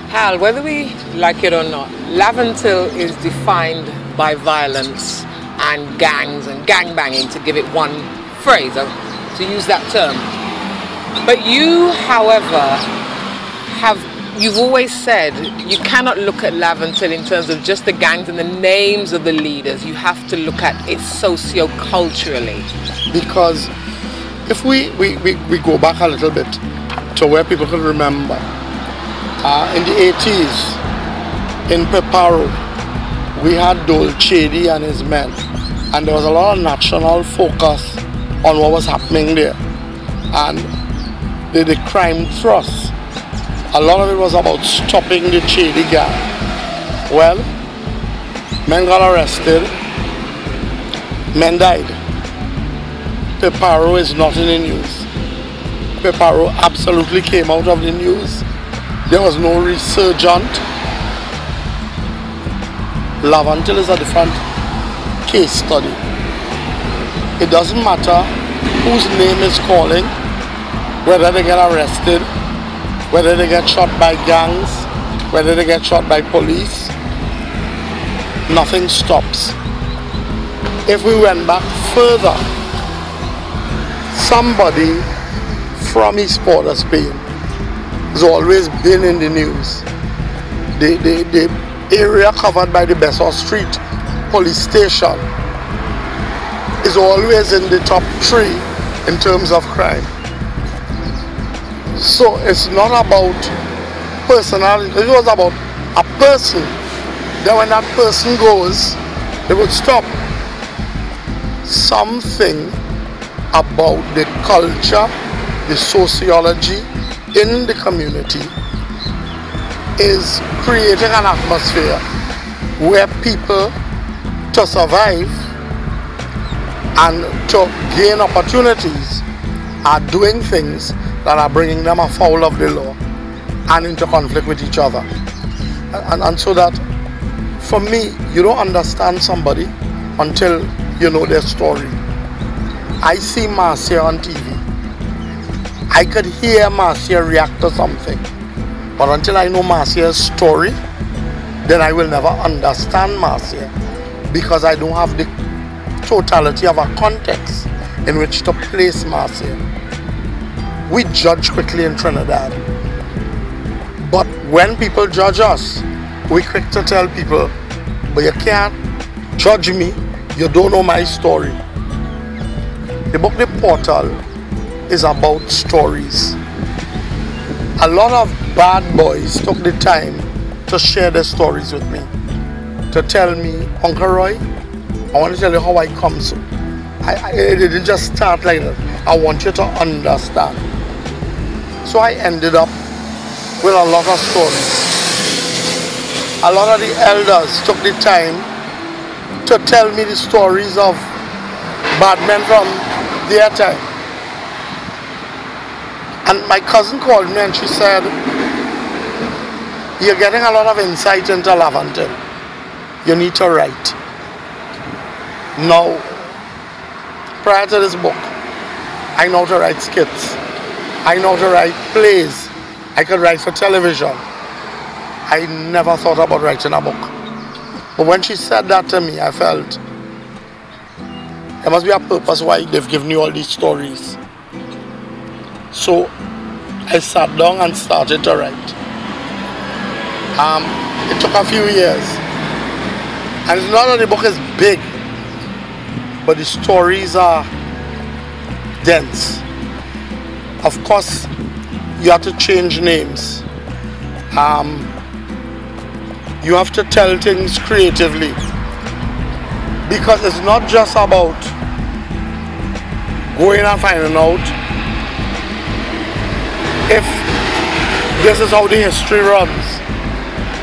Hal, whether we like it or not, Laventille is defined by violence and gangs and gangbanging, to give it one phrase, to use that term. But you, however, you've always said you cannot look at Laventille in terms of just the gangs and the names of the leaders. You have to look at it socio-culturally. Because if we go back a little bit to where people can remember, in the 80s, in Peparo, we had Dole Chedi and his men, and there was a lot of national focus on what was happening there. And the crime thrust, a lot of it was about stopping the Chedi gang. Well, men got arrested, men died. Peparo is not in the news. Peparo absolutely came out of the news. There was no resurgent. Laventille is a different case study. It doesn't matter whose name is calling, whether they get arrested, whether they get shot by gangs, whether they get shot by police. Nothing stops. If we went back further, somebody from East Port of Spain has always been in the news. The area covered by the Besson Street police station is always in the top 3 in terms of crime. So it's not about personality, it was about a person. Then when that person goes, it would stop. Something about the culture, the sociology in the community is creating an atmosphere where people, to survive and to gain opportunities, are doing things that are bringing them afoul of the law and into conflict with each other. And so that, for me, you don't understand somebody until you know their story. I see Marcia on TV. I could hear Marcia react to something. But until I know Marcia's story, then I will never understand Marcia, because I don't have the totality of a context in which to place Marcia. We judge quickly in Trinidad. But when people judge us, we quick to tell people, but you can't judge me, you don't know my story. The book The Portal is about stories. A lot of bad boys took the time to share their stories with me, to tell me, Uncle Roy, I want to tell you how I come so. It didn't just start like that. I want you to understand. So I ended up with a lot of stories. A lot of the elders took the time to tell me the stories of bad men from their time. And my cousin called me and she said, you're getting a lot of insight into Laventille. You need to write. Now, prior to this book, I know how to write skits. I know how to write plays. I could write for television. I never thought about writing a book. But when she said that to me, I felt there must be a purpose why they've given you all these stories. So I sat down and started to write. It took a few years. And it's not that the book is big, but the stories are dense. Of course, you have to change names. You have to tell things creatively, because it's not just about going and finding out if this is how the history runs.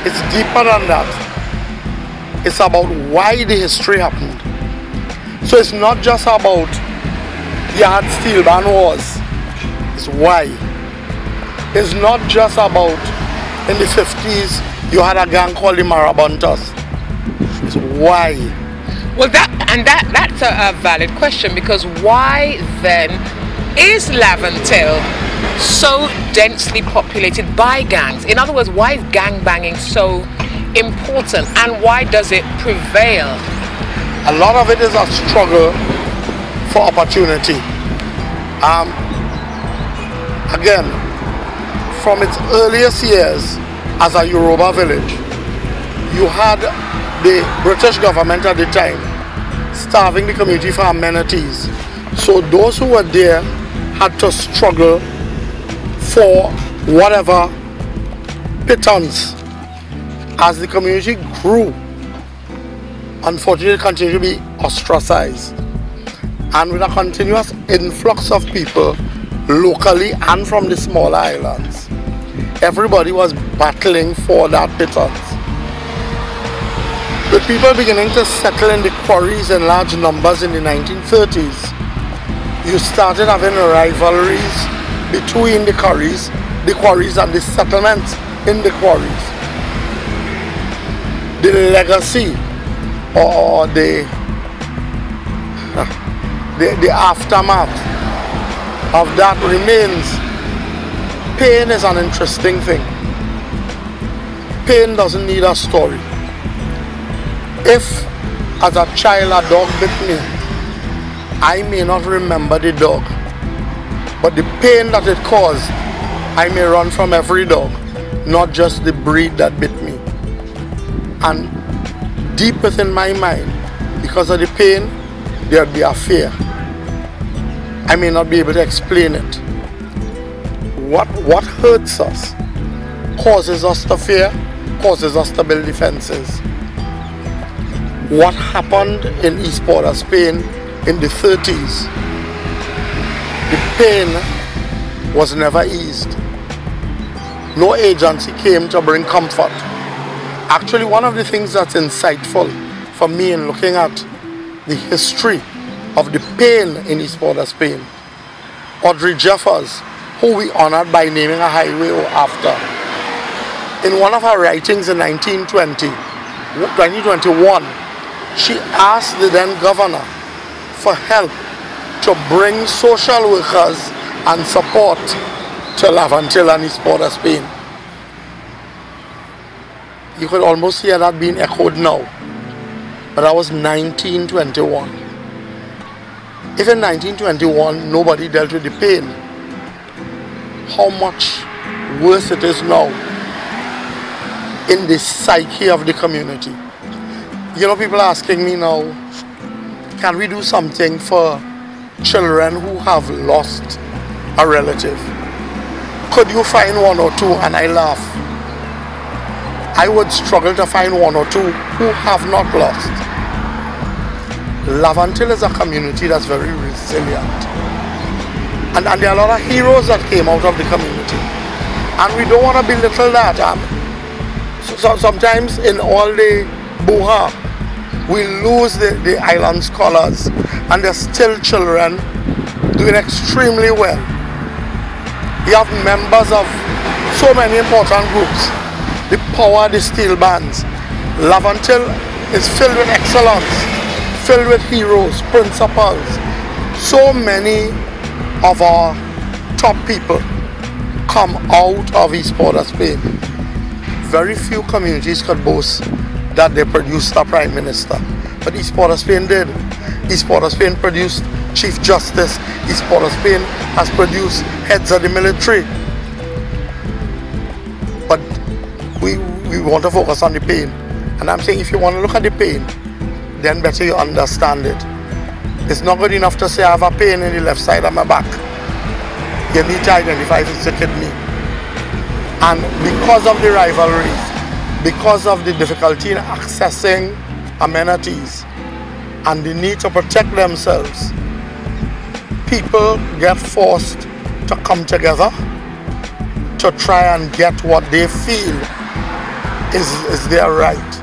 It's deeper than that. It's about why the history happened. So it's not just about you had steel band wars. It's why. It's not just about in the 50s you had a gang called the Marabuntas. It's why. Well, that's a valid question, because why then is Laventille so densely populated by gangs? In other words, why is gang banging so important, and why does it prevail? A lot of it is a struggle for opportunity. Again, from its earliest years as a Yoruba village, you had the British government at the time starving the community for amenities. So those who were there had to struggle for whatever pittance. As the community grew, unfortunately it continued to be ostracized. And with a continuous influx of people locally and from the smaller islands, everybody was battling for that pittance. With people beginning to settle in the quarries in large numbers in the 1930s, you started having rivalries between the quarries and the settlements in the quarries. The legacy or the aftermath of that remains. Pain is an interesting thing. Pain doesn't need a story. If as a child a dog bit me, I may not remember the dog, but the pain that it caused, I may run from every dog, not just the breed that bit me. And deep within my mind, because of the pain, there'd be a fear. I may not be able to explain it. What hurts us causes us to fear, causes us to build defenses. What happened in East Port of Spain in the 30s, the pain was never eased. No agency came to bring comfort. Actually, one of the things that's insightful for me in looking at the history of the pain in East Port of Spain, Audrey Jeffers, who we honored by naming a highway after, in one of her writings in 2021, she asked the then governor for help to bring social workers and support to Laventille and East Port of Spain. You could almost hear that being echoed now. But that was 1921. If in 1921 nobody dealt with the pain, how much worse it is now in the psyche of the community. You know, people are asking me now, can we do something for children who have lost a relative? Could you find one or two? And I laugh. I would struggle to find one or two who have not lost. Laventille is a community that's very resilient. And there are a lot of heroes that came out of the community. And we don't want to belittle that. So sometimes in all the boo-ha, we lose the island scholars, and there's still children doing extremely well. You have members of so many important groups. The power, the steel bands. Laventille is filled with excellence, filled with heroes, principals. So many of our top people come out of East Port of Spain. Very few communities could boast that they produced a prime minister, but East Port of Spain did. East Port of Spain produced Chief Justice. East Port of Spain has produced heads of the military. But we want to focus on the pain. And I'm saying if you want to look at the pain, then better you understand it. It's not good enough to say I have a pain in the left side of my back. You need to identify if it's a kidney. And because of the rivalries, because of the difficulty in accessing amenities and the need to protect themselves, people get forced to come together to try and get what they feel is their right.